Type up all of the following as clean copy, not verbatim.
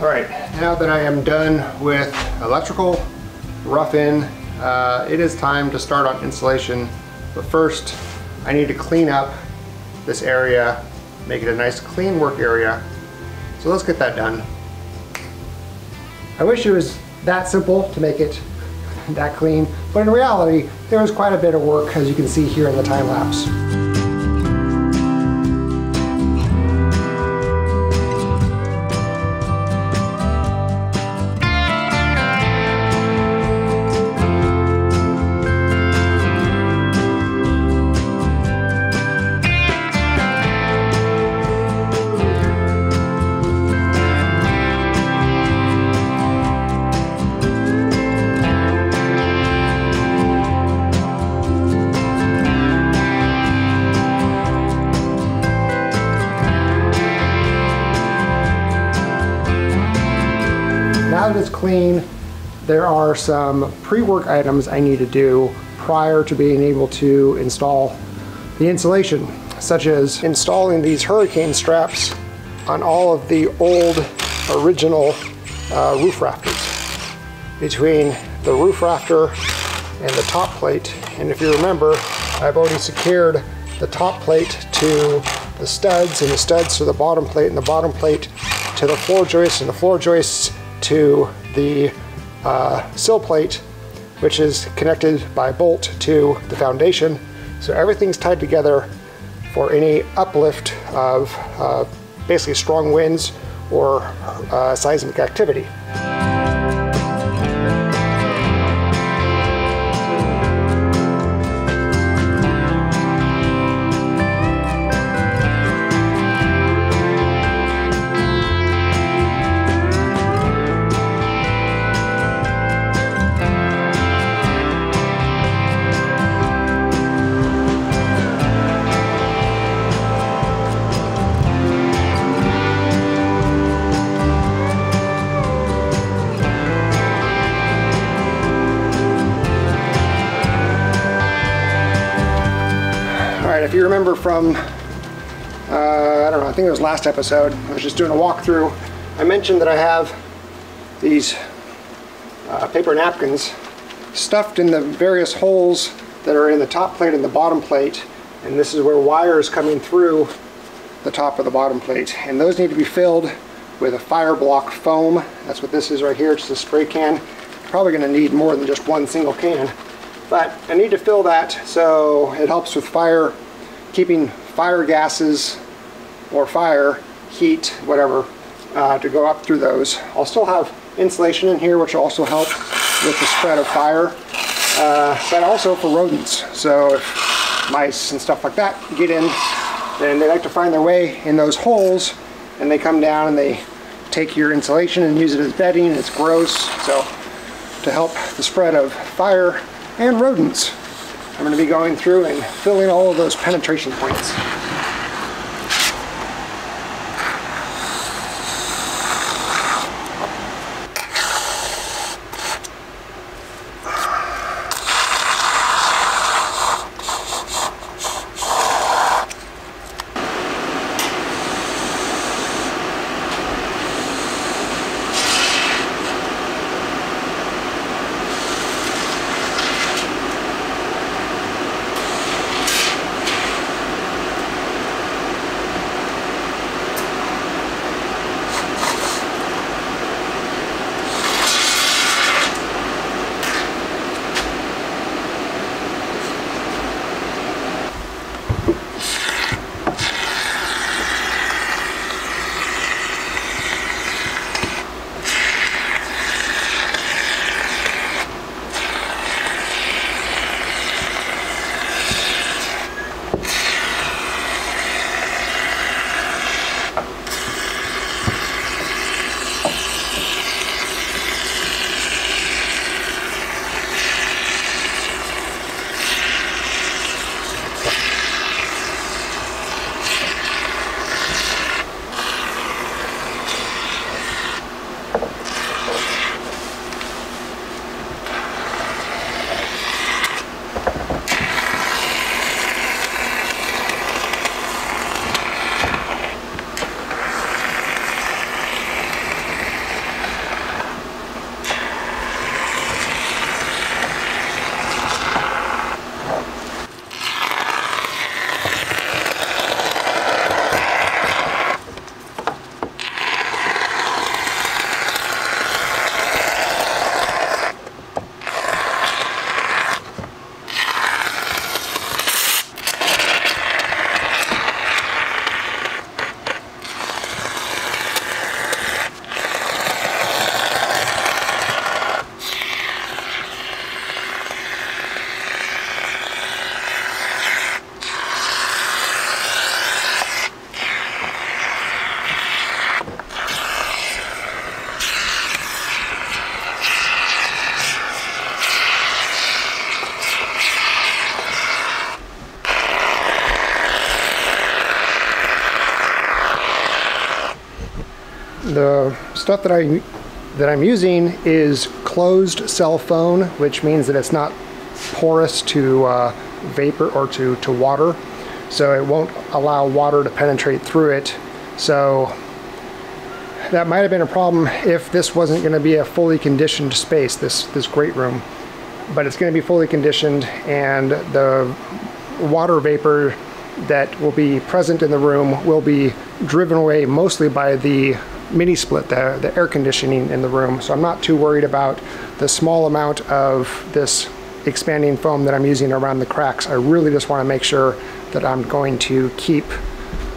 All right, now that I am done with electrical, rough-in, it is time to start on installation. But first, I need to clean up this area, make it a nice clean work area. So let's get that done. I wish it was that simple to make it that clean, but in reality, there was quite a bit of work, as you can see here in the time lapse. Now that it's clean, there are some pre-work items I need to do prior to being able to install the insulation, such as installing these hurricane straps on all of the old original roof rafters, between the roof rafter and the top plate. And if you remember, I've already secured the top plate to the studs, and the studs to the bottom plate, and the bottom plate to the floor joists, and the floor joists to the sill plate, which is connected by bolt to the foundation. So everything's tied together for any uplift of basically strong winds or seismic activity. If you remember from, I don't know, I think it was last episode, I was just doing a walkthrough. I mentioned that I have these paper napkins stuffed in the various holes that are in the top plate and the bottom plate. And this is where wire is coming through the top of the bottom plate. And those need to be filled with a fire block foam. That's what this is right here, just a spray can. Probably gonna need more than just one single can. But I need to fill that so it helps with fire, keeping fire gases or fire, heat, whatever, to go up through those. I'll still have insulation in here, which will also help with the spread of fire, but also for rodents. So if mice and stuff like that get in, then they like to find their way in those holes, and they come down and they take your insulation and use it as bedding, and it's gross. So to help the spread of fire and rodents, I'm going to be going through and filling all of those penetration points. The stuff that I'm using is closed cell foam, which means that it's not porous to vapor or to water, so it won't allow water to penetrate through it. So that might have been a problem if this wasn't going to be a fully conditioned space, this great room, but it's going to be fully conditioned, and the water vapor that will be present in the room will be driven away mostly by the mini split, the air conditioning in the room. So I'm not too worried about the small amount of this expanding foam that I'm using around the cracks. I really just want to make sure that I'm going to keep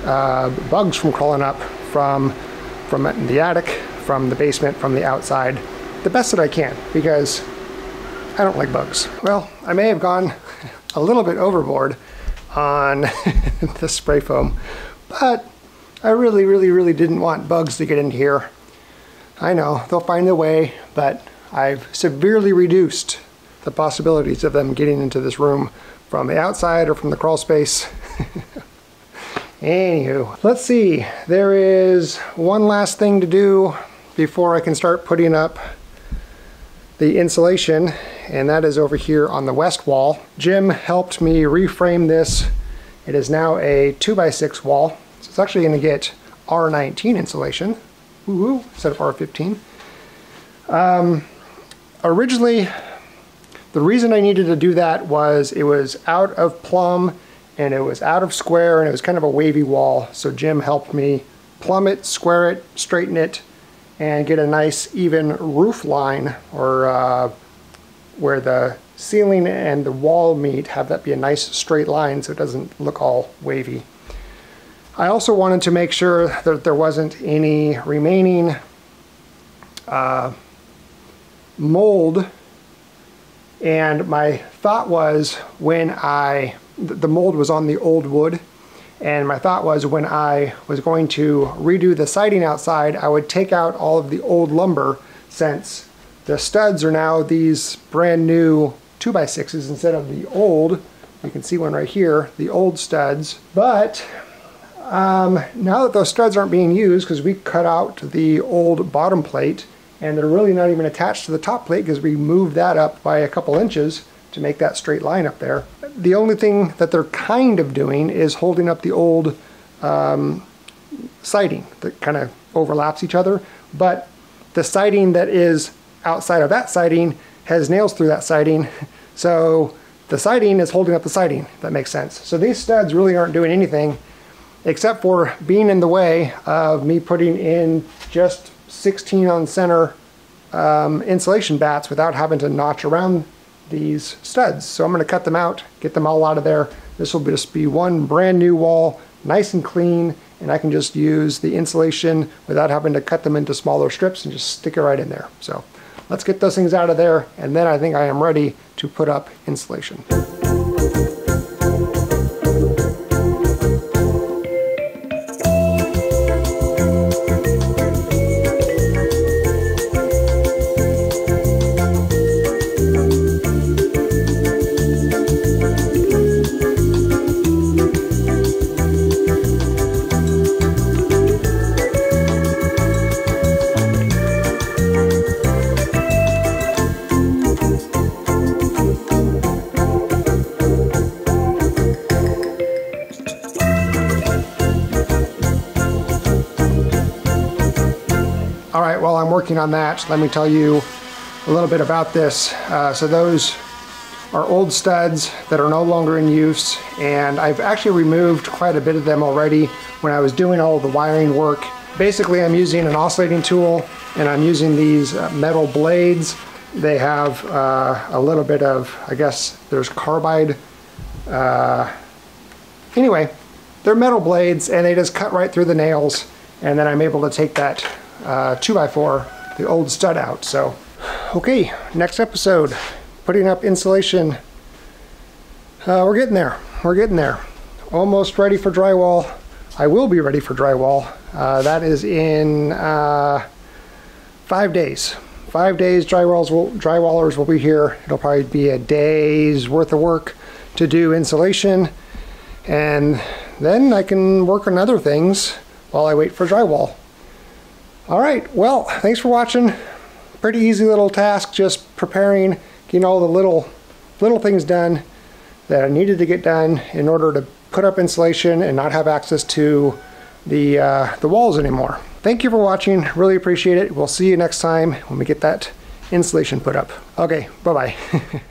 bugs from crawling up from the attic, from the basement, from the outside, the best that I can, because I don't like bugs. Well, I may have gone a little bit overboard on the spray foam, but I really didn't want bugs to get in here. I know, they'll find a way, but I've severely reduced the possibilities of them getting into this room from the outside or from the crawl space. Anywho, let's see. There is one last thing to do before I can start putting up the insulation, and that is over here on the west wall. Jim helped me reframe this. It is now a 2x6 wall. So it's actually going to get R19 insulation, woohoo, instead of R15. Originally, the reason I needed to do that was it was out of plumb and it was out of square, and it was kind of a wavy wall. So Jim helped me plumb it, square it, straighten it, and get a nice even roof line, or where the ceiling and the wall meet, have that be a nice straight line so it doesn't look all wavy. I also wanted to make sure that there wasn't any remaining mold, and my thought was when the mold was on the old wood, and my thought was when I was going to redo the siding outside, I would take out all of the old lumber, since the studs are now these brand new 2x6s instead of the old, you can see one right here, the old studs. But now that those studs aren't being used, because we cut out the old bottom plate, and they're really not even attached to the top plate because we moved that up by a couple inches to make that straight line up there. The only thing that they're kind of doing is holding up the old siding that kind of overlaps each other, but the siding that is outside of that siding has nails through that siding, so the siding is holding up the siding, if that makes sense. So these studs really aren't doing anything except for being in the way of me putting in just 16 on center insulation bats without having to notch around these studs. So I'm going to cut them out, get them all out of there. This will just be one brand new wall, nice and clean, and I can just use the insulation without having to cut them into smaller strips and just stick it right in there. So let's get those things out of there, and then I think I am ready to put up insulation. Alright, while I'm working on that, let me tell you a little bit about this. So those are old studs that are no longer in use, and I've actually removed quite a bit of them already when I was doing all of the wiring work. Basically, I'm using an oscillating tool, and I'm using these metal blades. They have a little bit of, I guess there's carbide. Anyway, they're metal blades, and they just cut right through the nails, and then I'm able to take that 2x4, the old stud out. So, okay, next episode, putting up insulation. We're getting there. We're getting there. Almost ready for drywall. I will be ready for drywall. That is in 5 days. 5 days, drywallers will be here. It'll probably be a day's worth of work to do insulation, and then I can work on other things while I wait for drywall. All right, well, thanks for watching. Pretty easy little task, just preparing, getting all the little things done that I needed to get done in order to put up insulation and not have access to the walls anymore. Thank you for watching, really appreciate it. We'll see you next time when we get that insulation put up. Okay, bye-bye.